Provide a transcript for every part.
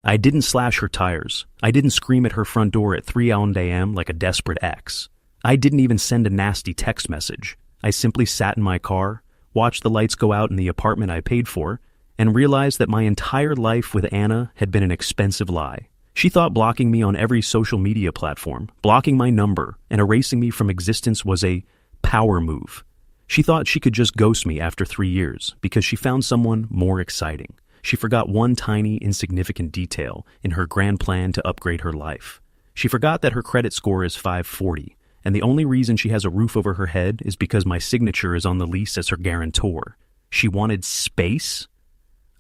I didn't slash her tires. I didn't scream at her front door at 3 a.m. like a desperate ex. I didn't even send a nasty text message. I simply sat in my car, watched the lights go out in the apartment I paid for, and realized that my entire life with Anna had been an expensive lie. She thought blocking me on every social media platform, blocking my number, and erasing me from existence was a power move. She thought she could just ghost me after 3 years because she found someone more exciting. She forgot one tiny, insignificant detail in her grand plan to upgrade her life. She forgot that her credit score is 540, and the only reason she has a roof over her head is because my signature is on the lease as her guarantor. She wanted space?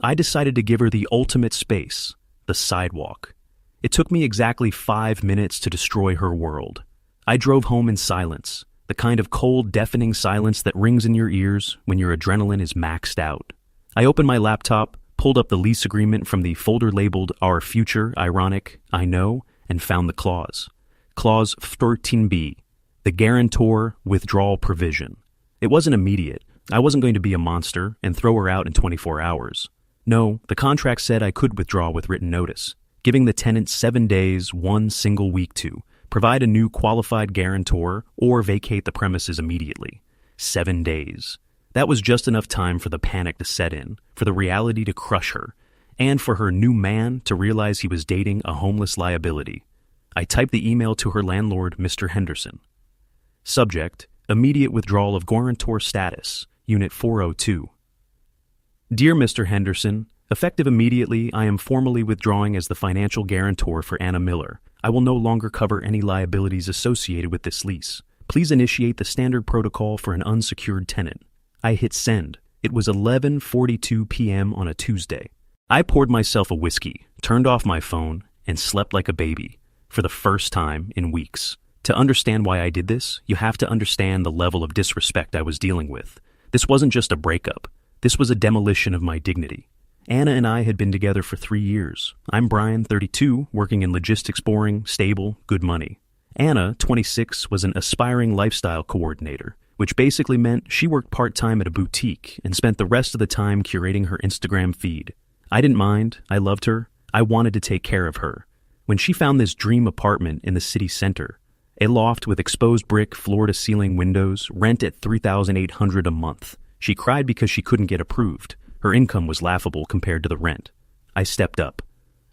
I decided to give her the ultimate space, the sidewalk. It took me exactly 5 minutes to destroy her world. I drove home in silence, the kind of cold, deafening silence that rings in your ears when your adrenaline is maxed out. I opened my laptop, pulled up the lease agreement from the folder labeled Our Future, Ironic, I Know, and found the clause. Clause 13b, the guarantor withdrawal provision. It wasn't immediate. I wasn't going to be a monster and throw her out in 24 hours. No, the contract said I could withdraw with written notice, giving the tenant 7 days, 1 single week to provide a new qualified guarantor or vacate the premises immediately. 7 days. That was just enough time for the panic to set in, for the reality to crush her, and for her new man to realize he was dating a homeless liability. I typed the email to her landlord, Mr. Henderson. Subject, immediate withdrawal of guarantor status, Unit 402. Dear Mr. Henderson, effective immediately, I am formally withdrawing as the financial guarantor for Anna Miller. I will no longer cover any liabilities associated with this lease. Please initiate the standard protocol for an unsecured tenant. I hit send. It was 11:42 p.m. on a Tuesday. I poured myself a whiskey, turned off my phone, and slept like a baby for the first time in weeks. To understand why I did this, you have to understand the level of disrespect I was dealing with. This wasn't just a breakup. This was a demolition of my dignity. Anna and I had been together for 3 years. I'm Brian, 32, working in logistics, boring, stable, good money. Anna, 26, was an aspiring lifestyle coordinator, which basically meant she worked part-time at a boutique and spent the rest of the time curating her Instagram feed. I didn't mind. I loved her. I wanted to take care of her. When she found this dream apartment in the city center, a loft with exposed brick floor-to-ceiling windows, rent at $3,800 a month, she cried because she couldn't get approved. Her income was laughable compared to the rent. I stepped up.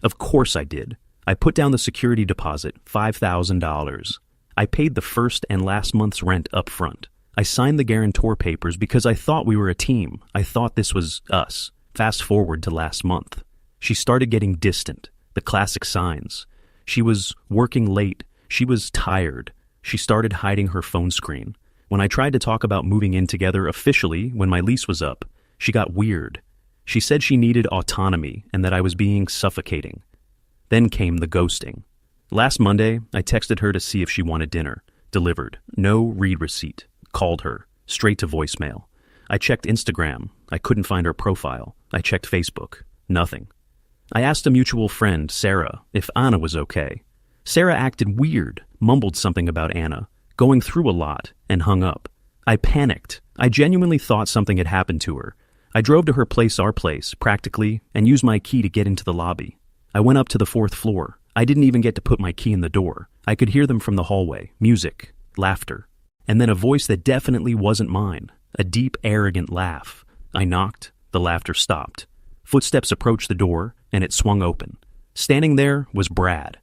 Of course I did. I put down the security deposit, $5,000. I paid the first and last month's rent up front. I signed the guarantor papers because I thought we were a team. I thought this was us. Fast forward to last month. She started getting distant, the classic signs. She was working late. She was tired. She started hiding her phone screen. When I tried to talk about moving in together officially when my lease was up, she got weird. She said she needed autonomy and that I was being suffocating. Then came the ghosting. Last Monday, I texted her to see if she wanted dinner. Delivered. No read receipt. Called her. Straight to voicemail. I checked Instagram. I couldn't find her profile. I checked Facebook. Nothing. I asked a mutual friend, Sarah, if Anna was okay. Sarah acted weird, mumbled something about Anna, going through a lot, and hung up. I panicked. I genuinely thought something had happened to her. I drove to her place, our place, practically, and used my key to get into the lobby. I went up to the 4th floor. I didn't even get to put my key in the door. I could hear them from the hallway. Music. Laughter. And then a voice that definitely wasn't mine. A deep, arrogant laugh. I knocked. The laughter stopped. Footsteps approached the door, and it swung open. Standing there was Brad.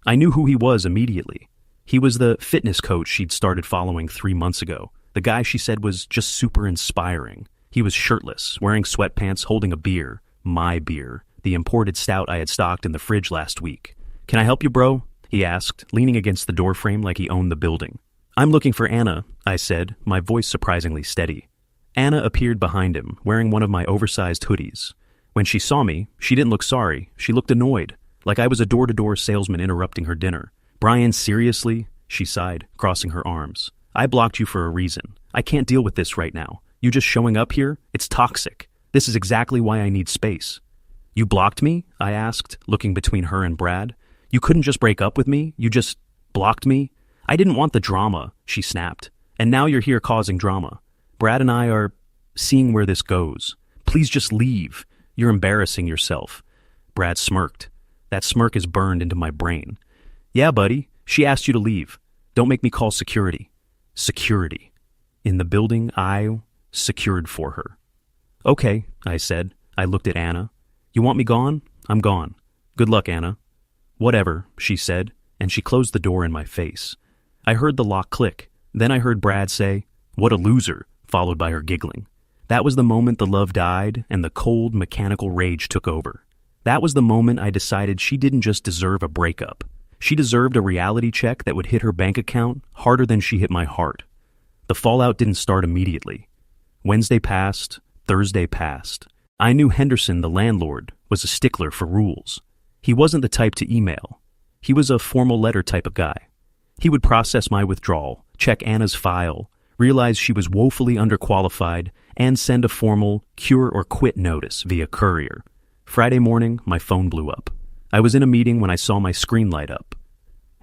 I knew who he was immediately. He was the fitness coach she'd started following 3 months ago. The guy she said was just super inspiring. He was shirtless, wearing sweatpants, holding a beer. My beer. The imported stout I had stocked in the fridge last week. "Can I help you, bro?" he asked, leaning against the doorframe like he owned the building. "I'm looking for Anna," I said, my voice surprisingly steady. Anna appeared behind him, wearing one of my oversized hoodies. When she saw me, she didn't look sorry. She looked annoyed, like I was a door-to-door salesman interrupting her dinner. "Brian, seriously?" she sighed, crossing her arms. "I blocked you for a reason. I can't deal with this right now. You just showing up here? It's toxic. This is exactly why I need space." "You blocked me?" I asked, looking between her and Brad. "You couldn't just break up with me? You just blocked me?" "I didn't want the drama," she snapped. "And now you're here causing drama. Brad and I are seeing where this goes. Please just leave. You're embarrassing yourself." Brad smirked. That smirk is burned into my brain. Yeah, buddy, she asked you to leave. Don't make me call security. Security. In the building I secured for her. Okay, I said. I looked at Anna. You want me gone? I'm gone. Good luck, Anna. Whatever, she said, and she closed the door in my face. I heard the lock click. Then I heard Brad say, "What a loser," followed by her giggling. That was the moment the love died and the cold, mechanical rage took over. That was the moment I decided she didn't just deserve a breakup. She deserved a reality check that would hit her bank account harder than she hit my heart. The fallout didn't start immediately. Wednesday passed, Thursday passed. I knew Henderson, the landlord, was a stickler for rules. He wasn't the type to email. He was a formal letter type of guy. He would process my withdrawal, check Anna's file, realize she was woefully underqualified, and send a formal cure or quit notice via courier. Friday morning, my phone blew up. I was in a meeting when I saw my screen light up.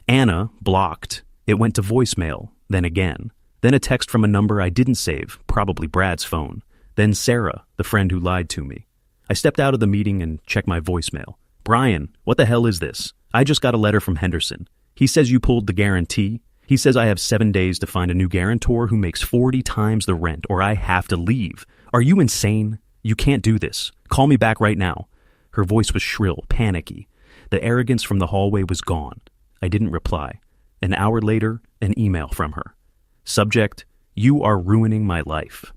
Anna, blocked. It went to voicemail, then again. Then a text from a number I didn't save, probably Brad's phone. Then Sarah, the friend who lied to me. I stepped out of the meeting and checked my voicemail. Brian, what the hell is this? I just got a letter from Henderson. He says you pulled the guarantee. He says I have 7 days to find a new guarantor who makes 40 times the rent or I have to leave. Are you insane? You can't do this. Call me back right now. Her voice was shrill, panicky. The arrogance from the hallway was gone. I didn't reply. An hour later, an email from her. Subject, you are ruining my life.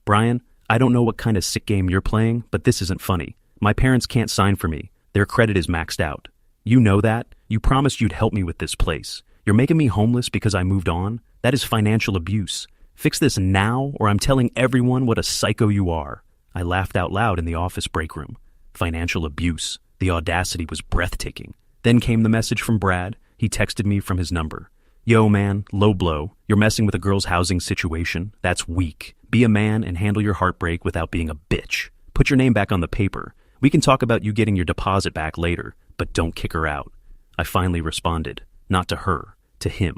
Brian, I don't know what kind of sick game you're playing, but this isn't funny. My parents can't sign for me. Their credit is maxed out. You know that. You promised you'd help me with this place. You're making me homeless because I moved on? That is financial abuse. Fix this now, or I'm telling everyone what a psycho you are. I laughed out loud in the office break room. Financial abuse. The audacity was breathtaking. Then came the message from Brad. He texted me from his number. Yo, man, low blow. You're messing with a girl's housing situation. That's weak. Be a man and handle your heartbreak without being a bitch. Put your name back on the paper. We can talk about you getting your deposit back later, but don't kick her out. I finally responded. Not to her, to him.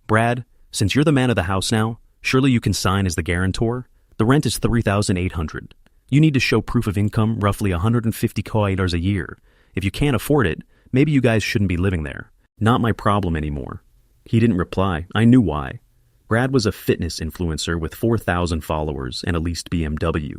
Brad, since you're the man of the house now, surely you can sign as the guarantor? The rent is $3,800. You need to show proof of income, roughly $150 a year. If you can't afford it, maybe you guys shouldn't be living there. Not my problem anymore. He didn't reply. I knew why. Brad was a fitness influencer with 4,000 followers and a leased BMW.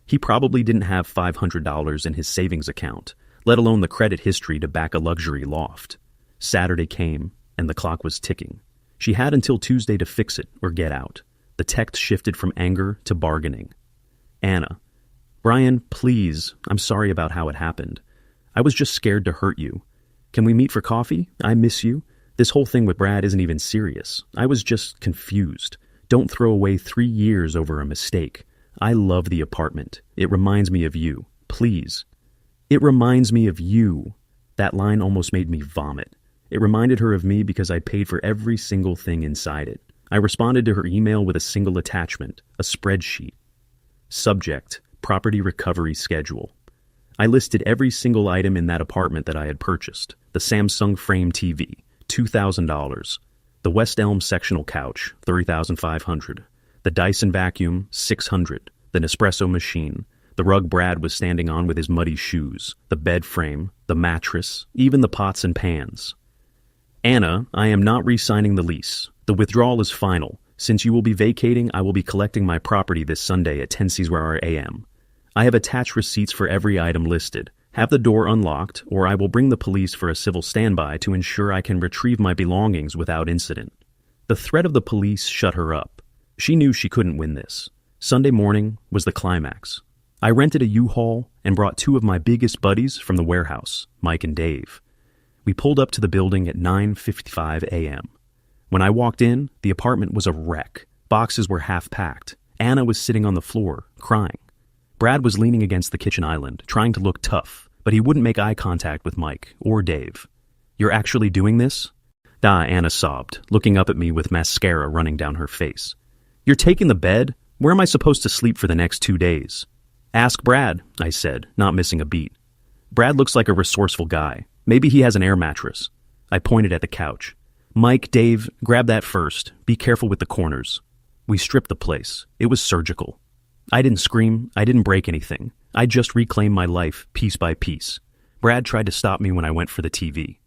He probably didn't have $500 in his savings account, let alone the credit history to back a luxury loft. Saturday came, and the clock was ticking. She had until Tuesday to fix it or get out. The text shifted from anger to bargaining. Anna, Brian, please, I'm sorry about how it happened. I was just scared to hurt you. Can we meet for coffee? I miss you. This whole thing with Brad isn't even serious. I was just confused. Don't throw away 3 years over a mistake. I love the apartment. It reminds me of you. Please. It reminds me of you. That line almost made me vomit. It reminded her of me because I paid for every single thing inside it. I responded to her email with a single attachment, a spreadsheet. Subject, property recovery schedule. I listed every single item in that apartment that I had purchased. The Samsung frame TV, $2,000. The West Elm sectional couch, $3,500. The Dyson vacuum, $600. The Nespresso machine. The rug Brad was standing on with his muddy shoes. The bed frame. The mattress. Even the pots and pans. Anna, I am not re-signing the lease. The withdrawal is final. Since you will be vacating, I will be collecting my property this Sunday at 10 a.m. I have attached receipts for every item listed. Have the door unlocked, or I will bring the police for a civil standby to ensure I can retrieve my belongings without incident. The threat of the police shut her up. She knew she couldn't win this. Sunday morning was the climax. I rented a U-Haul and brought 2 of my biggest buddies from the warehouse, Mike and Dave. We pulled up to the building at 9:55 a.m. When I walked in, the apartment was a wreck. Boxes were half-packed. Anna was sitting on the floor, crying. Brad was leaning against the kitchen island, trying to look tough, but he wouldn't make eye contact with Mike or Dave. You're actually doing this? Da, Anna sobbed, looking up at me with mascara running down her face. You're taking the bed? Where am I supposed to sleep for the next 2 days? Ask Brad, I said, not missing a beat. Brad looks like a resourceful guy. Maybe he has an air mattress. I pointed at the couch. Mike, Dave, grab that first. Be careful with the corners. We stripped the place. It was surgical. I didn't scream. I didn't break anything. I just reclaimed my life piece by piece. Brad tried to stop me when I went for the TV.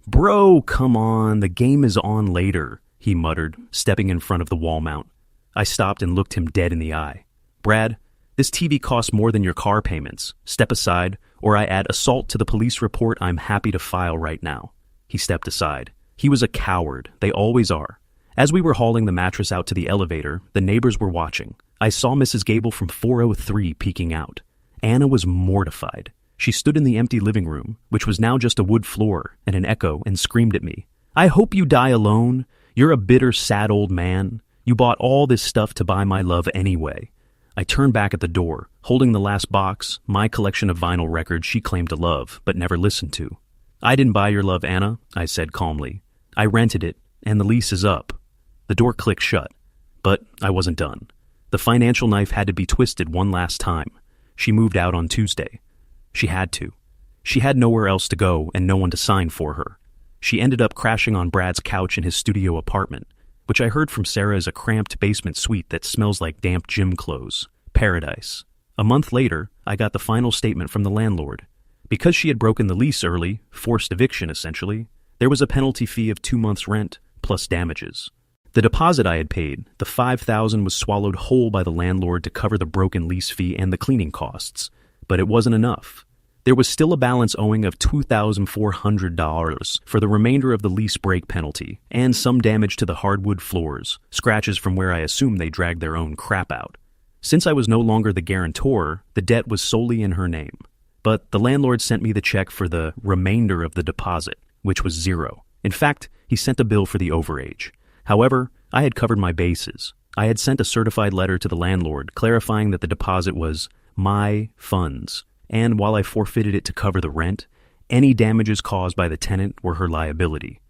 "Bro, come on, the game is on later," he muttered, stepping in front of the wall mount. I stopped and looked him dead in the eye. "Brad, this TV costs more than your car payments. Step aside, or I add assault to the police report I'm happy to file right now." He stepped aside. He was a coward. They always are. As we were hauling the mattress out to the elevator, the neighbors were watching. I saw Mrs. Gable from 403 peeking out. Anna was mortified. She stood in the empty living room, which was now just a wood floor and an echo, and screamed at me. "I hope you die alone. You're a bitter, sad old man. You bought all this stuff to buy my love anyway." I turned back at the door, holding the last box, my collection of vinyl records she claimed to love, but never listened to. "I didn't buy your love, Anna," I said calmly. "I rented it, and the lease is up." The door clicked shut, but I wasn't done. The financial knife had to be twisted one last time. She moved out on Tuesday. She had to. She had nowhere else to go and no one to sign for her. She ended up crashing on Brad's couch in his studio apartment, which I heard from Sarah is a cramped basement suite that smells like damp gym clothes. Paradise. A month later, I got the final statement from the landlord. Because she had broken the lease early, forced eviction essentially, there was a penalty fee of 2 months' rent plus damages. The deposit I had paid, the $5,000, was swallowed whole by the landlord to cover the broken lease fee and the cleaning costs. But it wasn't enough. There was still a balance owing of $2,400 for the remainder of the lease break penalty, and some damage to the hardwood floors, scratches from where I assume they dragged their own crap out. Since I was no longer the guarantor, the debt was solely in her name. But the landlord sent me the check for the remainder of the deposit, which was $0. In fact, he sent a bill for the overage. However, I had covered my bases. I had sent a certified letter to the landlord clarifying that the deposit was my funds, and while I forfeited it to cover the rent, any damages caused by the tenant were her liability.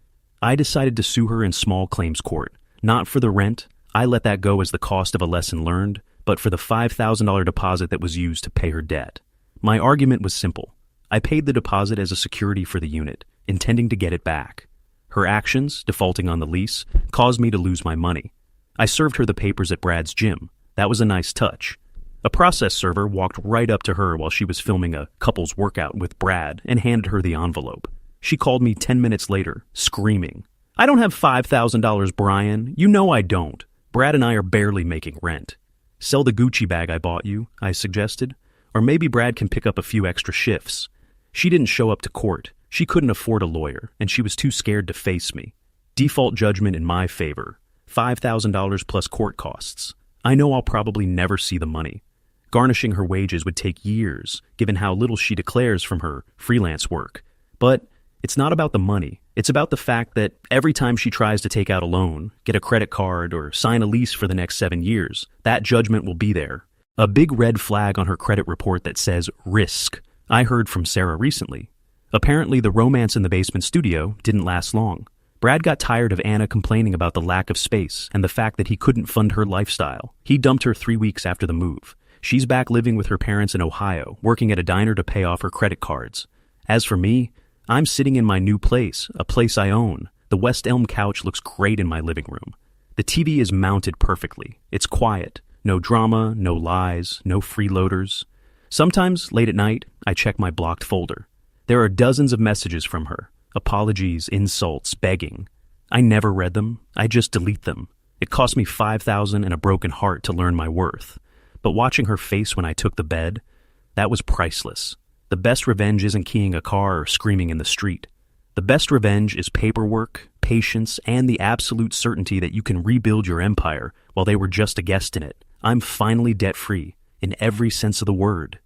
I decided to sue her in small claims court. Not for the rent, I let that go as the cost of a lesson learned, but for the $5,000 deposit that was used to pay her debt. My argument was simple. I paid the deposit as a security for the unit, intending to get it back. Her actions, defaulting on the lease, caused me to lose my money. I served her the papers at Brad's gym. That was a nice touch. A process server walked right up to her while she was filming a couple's workout with Brad and handed her the envelope. She called me 10 minutes later, screaming, "I don't have $5,000, Brian. You know I don't. Brad and I are barely making rent." "Sell the Gucci bag I bought you," I suggested. "Or maybe Brad can pick up a few extra shifts." She didn't show up to court. She couldn't afford a lawyer, and she was too scared to face me. Default judgment in my favor. $5,000 plus court costs. I know I'll probably never see the money. Garnishing her wages would take years, given how little she declares from her freelance work. But it's not about the money. It's about the fact that every time she tries to take out a loan, get a credit card, or sign a lease for the next 7 years, that judgment will be there. A big red flag on her credit report that says risk. I heard from Sarah recently. Apparently, the romance in the basement studio didn't last long. Brad got tired of Anna complaining about the lack of space and the fact that he couldn't fund her lifestyle. He dumped her 3 weeks after the move. She's back living with her parents in Ohio, working at a diner to pay off her credit cards. As for me, I'm sitting in my new place, a place I own. The West Elm couch looks great in my living room. The TV is mounted perfectly. It's quiet. No drama, no lies, no freeloaders. Sometimes, late at night, I check my blocked folder. There are dozens of messages from her. Apologies, insults, begging. I never read them. I just delete them. It cost me $5,000 and a broken heart to learn my worth. But watching her face when I took the bed, that was priceless. The best revenge isn't keying a car or screaming in the street. The best revenge is paperwork, patience, and the absolute certainty that you can rebuild your empire while they were just a guest in it. I'm finally debt-free, in every sense of the word.